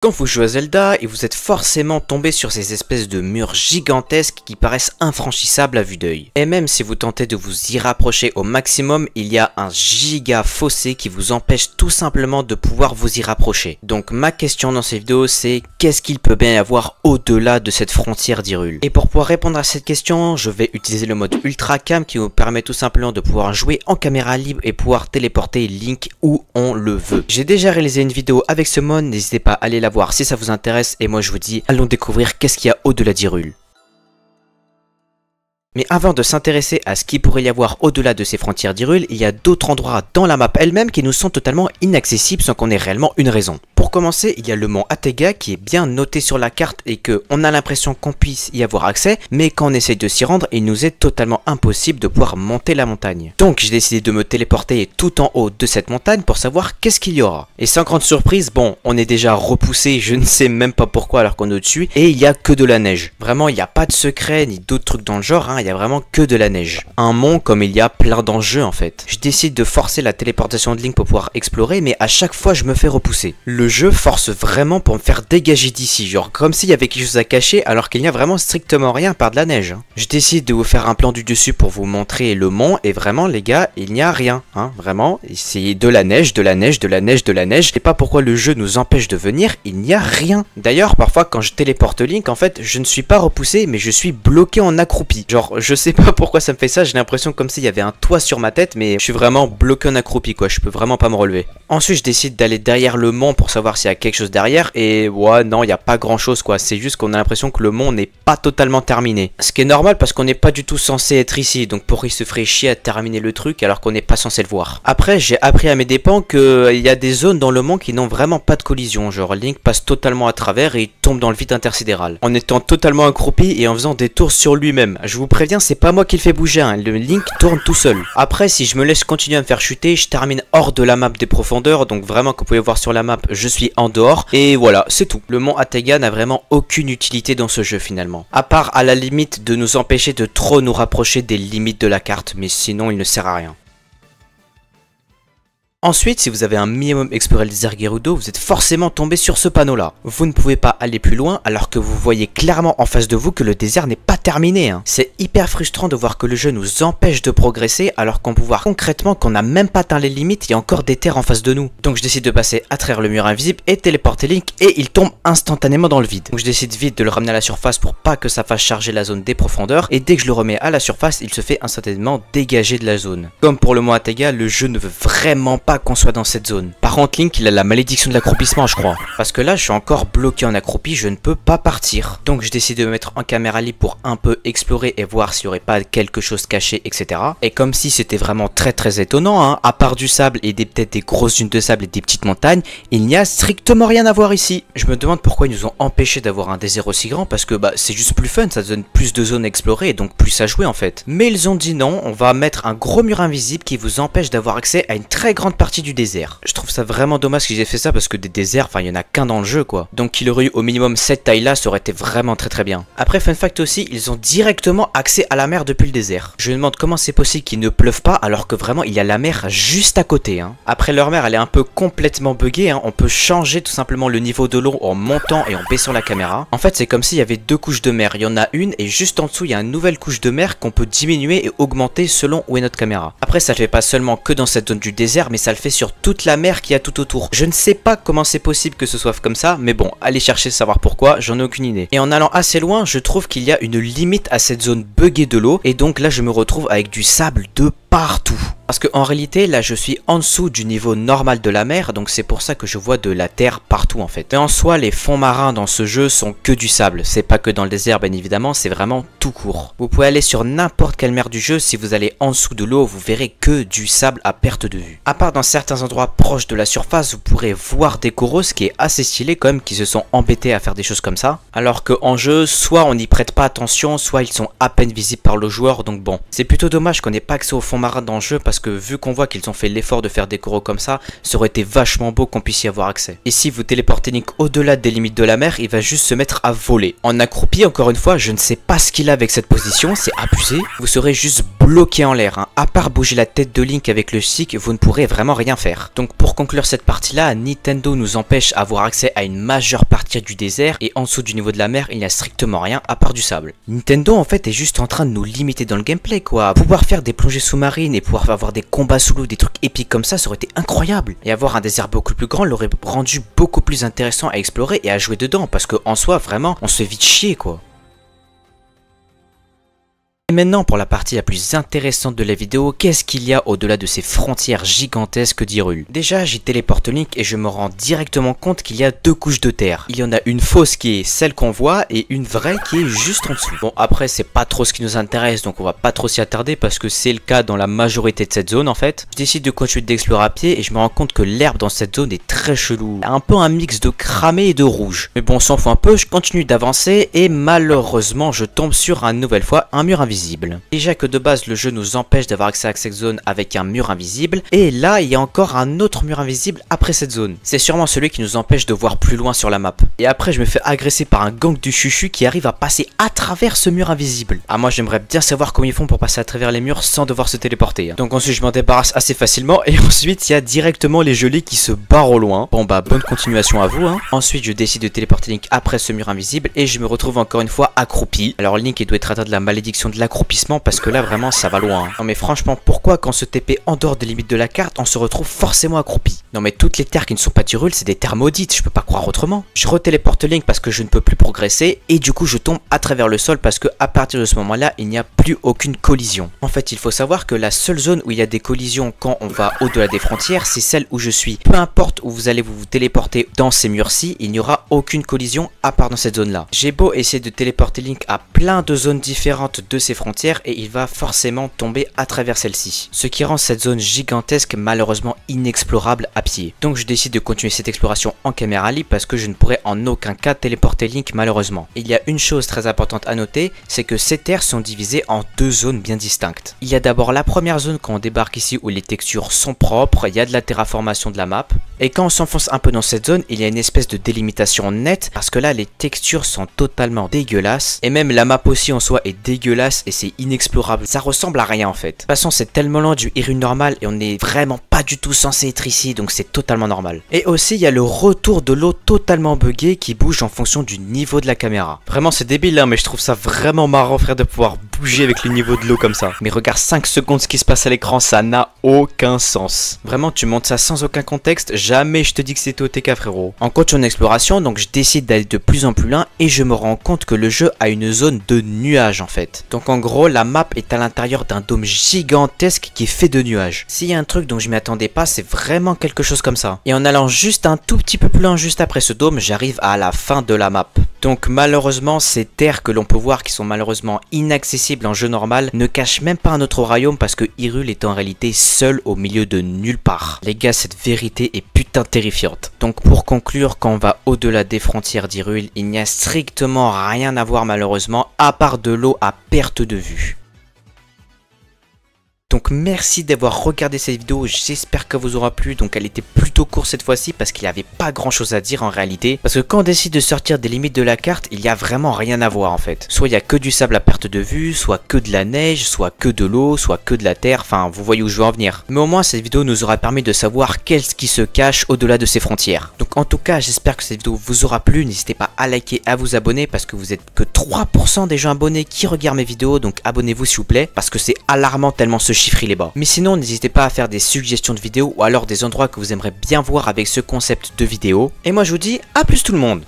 Quand vous jouez à Zelda et vous êtes forcément tombé sur ces espèces de murs gigantesques qui paraissent infranchissables à vue d'œil. Et même si vous tentez de vous y rapprocher au maximum, il y a un giga fossé qui vous empêche tout simplement de pouvoir vous y rapprocher. Donc ma question dans cette vidéo c'est qu'est-ce qu'il peut bien y avoir au-delà de cette frontière d'Hyrule? Et pour pouvoir répondre à cette question, je vais utiliser le mode Ultra Cam qui vous permet tout simplement de pouvoir jouer en caméra libre et pouvoir téléporter Link où on le veut. J'ai déjà réalisé une vidéo avec ce mode, n'hésitez pas à aller la voir si ça vous intéresse, et moi je vous dis, allons découvrir qu'est-ce qu'il y a au-delà d'Hyrule. Mais avant de s'intéresser à ce qu'il pourrait y avoir au-delà de ces frontières d'Hyrule, il y a d'autres endroits dans la map elle-même qui nous sont totalement inaccessibles sans qu'on ait réellement une raison. Pour commencer, il y a le mont Attega qui est bien noté sur la carte et qu'on a l'impression qu'on puisse y avoir accès, mais quand on essaye de s'y rendre, il nous est totalement impossible de pouvoir monter la montagne. Donc j'ai décidé de me téléporter tout en haut de cette montagne pour savoir qu'est-ce qu'il y aura. Et sans grande surprise, bon, on est déjà repoussé, je ne sais même pas pourquoi alors qu'on est au-dessus, et il y a que de la neige. Vraiment, il n'y a pas de secret ni d'autres trucs dans le genre, hein. Il y a vraiment que de la neige. Un mont comme il y a plein d'enjeux en fait. Je décide de forcer la téléportation de Link pour pouvoir explorer, mais à chaque fois je me fais repousser. Le jeu force vraiment pour me faire dégager d'ici, genre comme s'il y avait quelque chose à cacher alors qu'il n'y a vraiment strictement rien par de la neige. Je décide de vous faire un plan du dessus pour vous montrer le mont et vraiment les gars, il n'y a rien, hein, vraiment. C'est de la neige, de la neige, de la neige, de la neige. Je sais pas pourquoi le jeu nous empêche de venir, il n'y a rien. D'ailleurs, parfois quand je téléporte Link, en fait, je ne suis pas repoussé, mais je suis bloqué en accroupi. Genre, je sais pas pourquoi ça me fait ça, j'ai l'impression comme s'il y avait un toit sur ma tête, mais je suis vraiment bloqué en accroupi quoi, je peux vraiment pas me relever. Ensuite je décide d'aller derrière le mont pour savoir s'il y a quelque chose derrière, et ouais non, il n'y a pas grand chose quoi, c'est juste qu'on a l'impression que le mont n'est pas totalement terminé. Ce qui est normal parce qu'on n'est pas du tout censé être ici, donc pourquoi il se ferait chier à terminer le truc alors qu'on n'est pas censé le voir. Après j'ai appris à mes dépens qu'il y a des zones dans le mont qui n'ont vraiment pas de collision, genre Link passe totalement à travers et il tombe dans le vide intersidéral, en étant totalement accroupi et en faisant des tours sur lui-même. Je vous préviens, c'est pas moi qui le fait bouger, hein. Le Link tourne tout seul. Après si je me laisse continuer à me faire chuter, je termine hors de la map des profondeurs, donc vraiment comme vous pouvez voir sur la map, je suis en dehors, et voilà, c'est tout. Le mont Attega n'a vraiment aucune utilité dans ce jeu finalement, à part à la limite de nous empêcher de trop nous rapprocher des limites de la carte, mais sinon il ne sert à rien. Ensuite, si vous avez un minimum exploré le désert Gerudo, vous êtes forcément tombé sur ce panneau-là. Vous ne pouvez pas aller plus loin alors que vous voyez clairement en face de vous que le désert n'est pas terminé, hein. C'est hyper frustrant de voir que le jeu nous empêche de progresser alors qu'on peut voir concrètement qu'on n'a même pas atteint les limites, il y a encore des terres en face de nous. Donc je décide de passer à travers le mur invisible et téléporter Link et il tombe instantanément dans le vide. Donc je décide vite de le ramener à la surface pour pas que ça fasse charger la zone des profondeurs, et dès que je le remets à la surface, il se fait instantanément dégager de la zone. Comme pour le mont Attega, le jeu ne veut vraiment pas qu'on soit dans cette zone. Par contre Link il a la malédiction de l'accroupissement je crois, parce que là je suis encore bloqué en accroupi, je ne peux pas partir. Donc je décide de me mettre en caméra libre pour un peu explorer et voir s'il n'y aurait pas quelque chose caché, etc. Et comme si c'était vraiment très étonnant, hein, à part du sable et peut-être des grosses dunes de sable et des petites montagnes, il n'y a strictement rien à voir ici. Je me demande pourquoi ils nous ont empêché d'avoir un désert aussi grand, parce que bah c'est juste plus fun, ça donne plus de zones à explorer et donc plus à jouer en fait. Mais ils ont dit non, on va mettre un gros mur invisible qui vous empêche d'avoir accès à une très grande partie du désert. Je trouve ça vraiment dommage qu'ils aient fait ça parce que des déserts, enfin il y en a qu'un dans le jeu quoi. Donc qu'il aurait eu au minimum cette taille là, ça aurait été vraiment très bien. Après fun fact aussi, ils ont directement accès à la mer depuis le désert. Je me demande comment c'est possible qu'il ne pleuve pas alors que vraiment il y a la mer juste à côté, hein. Après leur mer elle est un peu complètement buggée, hein. On peut changer tout simplement le niveau de l'eau en montant et en baissant la caméra. En fait c'est comme s'il y avait deux couches de mer, il y en a une et juste en dessous il y a une nouvelle couche de mer qu'on peut diminuer et augmenter selon où est notre caméra. Après ça le fait pas seulement que dans cette zone du désert, mais ça le fait sur toute la mer qu'il y a tout autour. Je ne sais pas comment c'est possible que ce soit comme ça, mais bon, allez chercher savoir pourquoi, j'en ai aucune idée. Et en allant assez loin, je trouve qu'il y a une limite à cette zone buggée de l'eau, et donc là je me retrouve avec du sable de partout. Parce que en réalité là je suis en dessous du niveau normal de la mer, donc c'est pour ça que je vois de la terre partout en fait. Et en soi les fonds marins dans ce jeu sont que du sable, c'est pas que dans le désert bien évidemment, c'est vraiment tout court. Vous pouvez aller sur n'importe quelle mer du jeu, si vous allez en dessous de l'eau vous verrez que du sable à perte de vue. À part dans certains endroits proches de la surface, vous pourrez voir des coraux, ce qui est assez stylé quand même, qui se sont embêtés à faire des choses comme ça. Alors que en jeu, soit on n'y prête pas attention, soit ils sont à peine visibles par le joueur, donc bon. C'est plutôt dommage qu'on n'ait pas accès aux fonds marins dans le jeu, parce que vu qu'on voit qu'ils ont fait l'effort de faire des coraux comme ça aurait été vachement beau qu'on puisse y avoir accès. Et si vous téléportez Link au-delà des limites de la mer, il va juste se mettre à voler. En accroupi, encore une fois, je ne sais pas ce qu'il a avec cette position, c'est abusé. Vous serez juste bloqué en l'air, hein. À part bouger la tête de Link avec le stick, vous ne pourrez vraiment rien faire. Donc pour conclure cette partie-là, Nintendo nous empêche d'avoir accès à une majeure partie du désert et en dessous du niveau de la mer, il n'y a strictement rien à part du sable. Nintendo en fait est juste en train de nous limiter dans le gameplay quoi. Pouvoir faire des plongées sous-marines et pouvoir avoir des combats sous l'eau, des trucs épiques comme ça aurait été incroyable. Et avoir un désert beaucoup plus grand l'aurait rendu beaucoup plus intéressant à explorer et à jouer dedans parce que en soi vraiment on se fait vite chier quoi. Et maintenant pour la partie la plus intéressante de la vidéo, qu'est-ce qu'il y a au-delà de ces frontières gigantesques d'Hyrule? Déjà j'y téléporte Link et je me rends directement compte qu'il y a deux couches de terre. Il y en a une fausse qui est celle qu'on voit et une vraie qui est juste en dessous. Bon après c'est pas trop ce qui nous intéresse donc on va pas trop s'y attarder parce que c'est le cas dans la majorité de cette zone en fait. Je décide de continuer d'explorer à pied et je me rends compte que l'herbe dans cette zone est très chelou. Un peu un mix de cramé et de rouge. Mais bon on s'en fout un peu, je continue d'avancer et malheureusement je tombe sur une nouvelle fois un mur invisible. Déjà que de base le jeu nous empêche d'avoir accès à cette zone avec un mur invisible et là il y a encore un autre mur invisible après cette zone. C'est sûrement celui qui nous empêche de voir plus loin sur la map. Et après je me fais agresser par un gang du chuchu qui arrive à passer à travers ce mur invisible. Ah moi j'aimerais bien savoir comment ils font pour passer à travers les murs sans devoir se téléporter. Donc ensuite je m'en débarrasse assez facilement et ensuite il y a directement les gelées qui se barrent au loin. Bon bah bonne continuation à vous hein. Ensuite je décide de téléporter Link après ce mur invisible et je me retrouve encore une fois accroupi. Alors Link il doit être atteint de la malédiction de l'accroupissement parce que là vraiment ça va loin. Non mais franchement pourquoi quand ce TP en dehors des limites de la carte on se retrouve forcément accroupi? Non mais toutes les terres qui ne sont pas d'Hyrule c'est des terres maudites, je peux pas croire autrement. Je retéléporte Link parce que je ne peux plus progresser et du coup je tombe à travers le sol parce que à partir de ce moment là il n'y a plus aucune collision. En fait il faut savoir que la seule zone où il y a des collisions quand on va au-delà des frontières c'est celle où je suis. Peu importe où vous allez vous téléporter dans ces murs-ci, il n'y aura aucune collision à part dans cette zone là. J'ai beau essayer de téléporter Link à plein de zones différentes de ces frontières et il va forcément tomber à travers celle-ci. Ce qui rend cette zone gigantesque malheureusement inexplorable à pied. Donc je décide de continuer cette exploration en caméra libre parce que je ne pourrais en aucun cas téléporter Link malheureusement. Il y a une chose très importante à noter, c'est que ces terres sont divisées en deux zones bien distinctes. Il y a d'abord la première zone quand on débarque ici où les textures sont propres, il y a de la terraformation de la map. Et quand on s'enfonce un peu dans cette zone, il y a une espèce de délimitation nette parce que là les textures sont totalement dégueulasses. Et même la map aussi en soi est dégueulasse et c'est inexplorable, ça ressemble à rien en fait. De toute façon c'est tellement loin du Hyrule normal et on n'est vraiment pas du tout censé être ici donc c'est totalement normal. Et aussi il y a le retour de l'eau totalement buggé qui bouge en fonction du niveau de la caméra. Vraiment c'est débile hein mais je trouve ça vraiment marrant frère de pouvoir bouger avec le niveau de l'eau comme ça. Mais regarde 5 secondes ce qui se passe à l'écran, ça n'a aucun sens. Vraiment tu montes ça sans aucun contexte, jamais je te dis que c'était OTK frérot. En continuant l'exploration donc je décide d'aller de plus en plus loin et je me rends compte que le jeu a une zone de nuages en fait. Donc en gros la map est à l'intérieur d'un dôme gigantesque qui est fait de nuages. S'il y a un truc dont je m'y attendais pas, c'est vraiment quelque chose comme ça. Et en allant juste un tout petit peu plus loin juste après ce dôme, j'arrive à la fin de la map. Donc malheureusement ces terres que l'on peut voir qui sont malheureusement inaccessibles en jeu normal ne cachent même pas un autre royaume parce que Hyrule est en réalité seul au milieu de nulle part. Les gars cette vérité est putain terrifiante. Donc pour conclure, quand on va au-delà des frontières d'Hyrule, il n'y a strictement rien à voir malheureusement à part de l'eau à perte de vue. Donc merci d'avoir regardé cette vidéo, j'espère qu'elle vous aura plu. Donc elle était plutôt courte cette fois-ci parce qu'il n'y avait pas grand chose à dire en réalité. Parce que quand on décide de sortir des limites de la carte, il n'y a vraiment rien à voir en fait. Soit il n'y a que du sable à perte de vue, soit que de la neige, soit que de l'eau, soit que de la terre. Enfin vous voyez où je veux en venir. Mais au moins cette vidéo nous aura permis de savoir qu'est-ce qui se cache au-delà de ces frontières. Donc en tout cas j'espère que cette vidéo vous aura plu. N'hésitez pas à liker, à vous abonner parce que vous êtes que 3% des gens abonnés qui regardent mes vidéos. Donc abonnez-vous s'il vous plaît parce que c'est alarmant tellement ce chiffre il est bas. Mais sinon n'hésitez pas à faire des suggestions de vidéos ou alors des endroits que vous aimeriez bien voir avec ce concept de vidéo. Et moi je vous dis à plus tout le monde.